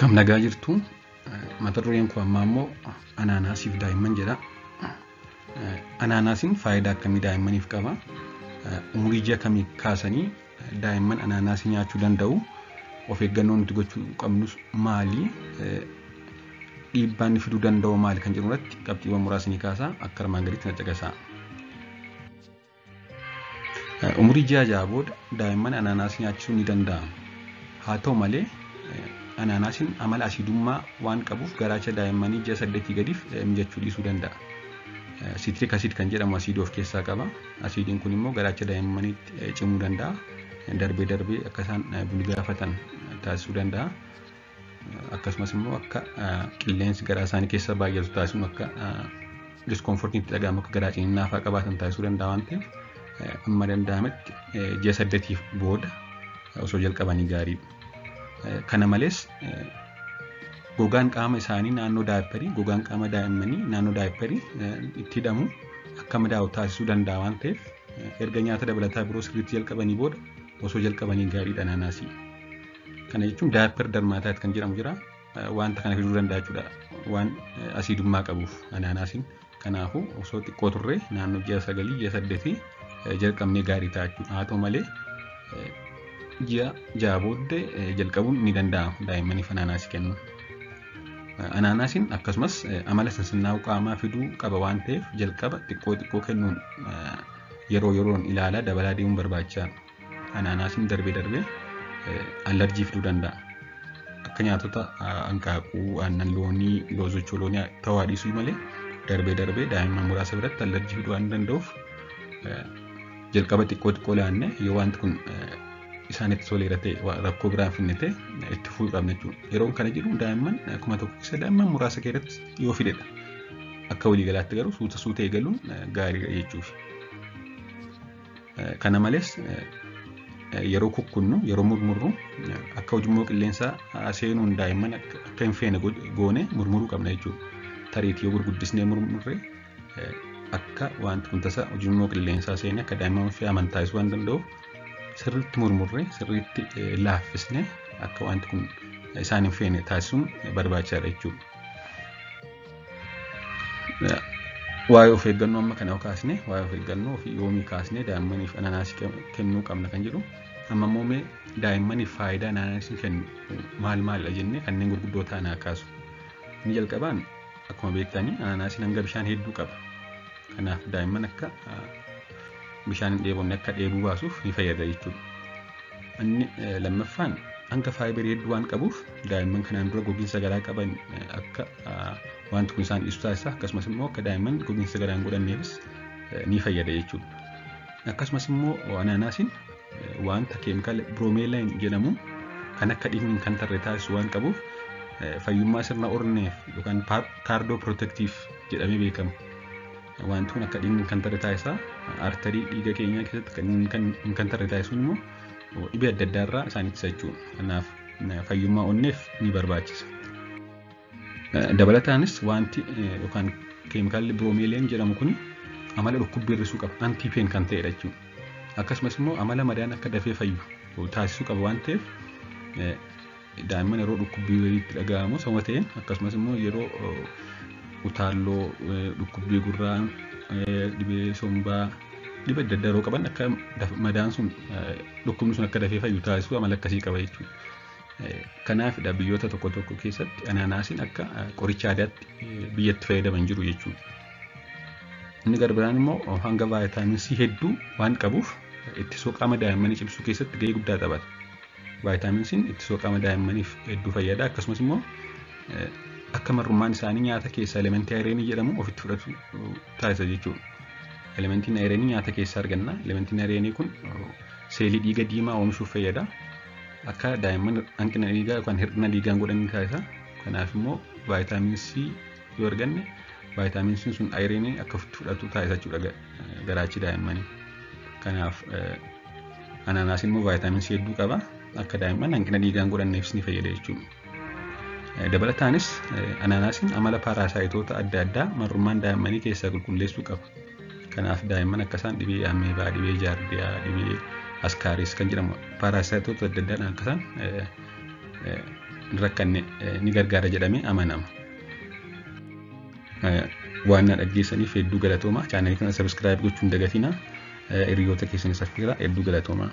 Akkam nagaa jirtu mata dureen koo ammaa immoo anaanaasiif daa'imman jedha. Anaanaasiin faayidaa akkamii daa'immaniif qaba? Umurii ji'a kamii kaasanii daa'imman anaanaasii nyaachuu danda'u? Of eeggannoon nuti gochuu qabnus maali? Dhiibbaan fiduu danda'u maali kan jedhu irratti qabxiiwwan muraasni kaasaa akka armaan gadiitti na caqasaa. Umurii ji'a ja'a booda daa'imman anaanaasii nyaachisuu ni danda'ama. Haa ta'u malee anaanaasiin amala asiidummaa waan qabuuf garaacha daa'immanii ji'a 8 gadiif mijachuu dhiisuu danda'a. Citric acid kan jedhamu asiidii of keessaa qaba. Asiidiin kun immoo garaacha daa'immaniitti cimuu danda'a. Darbee darbee akka isaan bulgaafatan taasisuu danda'a. Akkasumas immoo akka qilleensi garaa isaanii keessa baay'atu taasisuun akka discomfortiin itti dhaga'amu akka garaa ciniinnaafaa qabaatan taasisuu danda'a waan ta'eef amma danda'ametti ji'a 8 booda osoo jalqabanii gaariidha. Kana malees gogaan qaama isaanii naannoo daayipparii, gogaan qaama daa'immanii naannoo daayipparii itti hidhamu akka madaa'u taasisuu danda'a waan ta'eef erga nyaata dabalataa biroo sirriitti jalqabanii booda osoo jalqabanii gaariidha anaanaasii. Kana jechuun daayippar darmaataayit kan jedhamu jira. Wanta kana fiduu danda'a jechuudha. Waan asiidummaa qabuuf anaanaasiin. Kanaafuu osoo xiqqoo turre naannoo ji'a 9, ji'a 8 jalqabnee gaarii ta'a jechuudha. Haa ta'u malee ji'a 6 booddee jalqabuun ni danda'ama daa'immaniif anaanaasii kennuun. Anaanaasiin akkasumas amala sansinaa'uu qaamaa fiduu qaba waan ta'eef jalqaba xiqqoo kennuun yeroo yeroon ilaalaa dabalaa deemuun barbaachisaadha. Anaanaasiin darbee darbee allerjii fiduu danda'a. Akka nyaatota hanqaaquu, aannan loonii, loozocholonii ta'uu dhiisuu malee darbee darbee daa'imman muraasa biratti allerjii fiduu waan danda'uuf jalqaba xiqqoo laannee yoo wanti kun isaanitti toleera ta'e rakkoo biraan finne ta'e itti fufuu qabna jechuudha. Yeroon kana jedhu daa'imman kuma tokko keessa daa'imman muraasa keessatti yoo fidedha. Akka waliigalaatti garuu suuta eegaluun gaariidha jechuudha. Kana malees yeroo kukkunnu, yeroo murmurru akka ujummoo qilleensaa seenuun daa'imman akka hin feene goone murmuruu qabna jechuudha. Tariitii yoo gurguddisnee murmurre akka wanti kun tasa ujummoo qilleensaa seenee akka daa'imman fe'aman taasisuu waan danda'uuf sirriitti murmurree sirriitti laaffisnee akka wanti kun isaan hin feene taasisuun barbaachisaadha jechuudha. Waa'ee of eeggannoo amma kana kaasne, waa'ee of eeggannoo fi yoomii kaasne daa'immaniif anaanaasii kennuu qabna kan jedhu. Amma immoo mee daa'immaniif faayidaa anaanaasiin kennu maalidha jennee kanneen gurguddoo ta'an kaasu. Inni jalqabaan akkuma beektanii anaanaasiin hanga bishaan hedduu qaba. Kanaaf daa'imman akka bishaan hin dheebonne akka dheebuu baasuuf ni fayyada jechuudha. Inni lammaffaan hanga faayibarii hedduu waan qabuuf daa'imman kanaan dura gogiinsa garaa qaban akka wanti kun isaan dhiisu taasisa. Akkasumas immoo akka daa'imman gogiinsa garaa hin godhanneefis ni fayyada jechuudha. Akkasumas immoo anaanaasiin wanta keemikaala bromelain jedhamu kan akka dhiigni kan tarre taasisu waan qabuuf fayyummaa sirna orneef yookaan kaardoo protective jedhamee beekama. Wanti kun akka dhiigni kan tarre taasisaa artarii dhiiga keenyaa keessatti kan tarre taasisuun immoo dhibee adda addaa irraa isaan ittisa jechuudha. Kanaaf fayyummaa onneef ni barbaachisa. Dabalataanis wanti yookaan keemikaalli bromelain jedhamu kun amala dhukkubbii hir'isuu qaba. Antiipeen kan ta'edha jechuudha. Akkasumas immoo amala madaan akka dafee fayyu taasisuu qaba waan ta'eef daa'imman yeroo dhukkubbii walitti dhaga'amu sababa ta'een akkasumas immoo yeroo utaalloo, dhukkubbii gurraa, dhibee sombaa, dhibee adda addaa yeroo qaban akka madaan sun dhukkubni sun akka dafee fayyu taasisuu amala akkasii qaba jechuudha. Kanaafidha biyyoota tokko keessatti anaanaasiin akka qoricha aadaatti biyyatti fayyadaman jiru jechuudha. Inni garbiraan immoo hanga vaayitaamin C hedduu waan qabuuf ittisoo qaama daa'immanii cimsuu keessatti gahee guddaa taphata. Vaayitaamin C ittisoo qaama daa'immaniif hedduu fayyada. Akkasumas immoo akka marrummaan isaanii nyaata keessaa elementii ayireenii jedhamu ofitti fudhatu taasisa jechuudha. Elementiin ayireenii nyaata keessaa arganna. Elementiin ayireenii kun seelii dhiiga diimaa oomishuuf fayyada. Akka daa'imman hanqina dhiigaa yookaan hir'ina dhiigaan godhanii taasisa. Kanaaf immoo vaayitaamin C yoo arganne vaayitaamin C sun ayireenii akka ofitti fudhatu taasisa jechuudha garaachi daa'immanii. Kanaaf anaanaasiin immoo vaayitaamin C hedduu qaba. Akka daa'imman hanqina dhiigaan godhanneefis ni fayyada jechuudha. Dabalataanis anaanaasiin amala paarasaayitoota adda addaa marrummaan daa'immanii keessaa qulqulleessuu qaba. Kanaaf daa'imman akka isaan dhibee ameebaa, dhibee jaardiyaa, dhibee askaaris kan jedhamu paarasaayitoota adda addaa akka isaan rakkanne ni gargaara jedhamee amanama. Waan na dhaggeessaniif hedduu galatoomaa. Chaanalii kana subscribe gochuun dagatinaa. Hiriyoota keessanis affeeraa. Hedduu galatoomaa.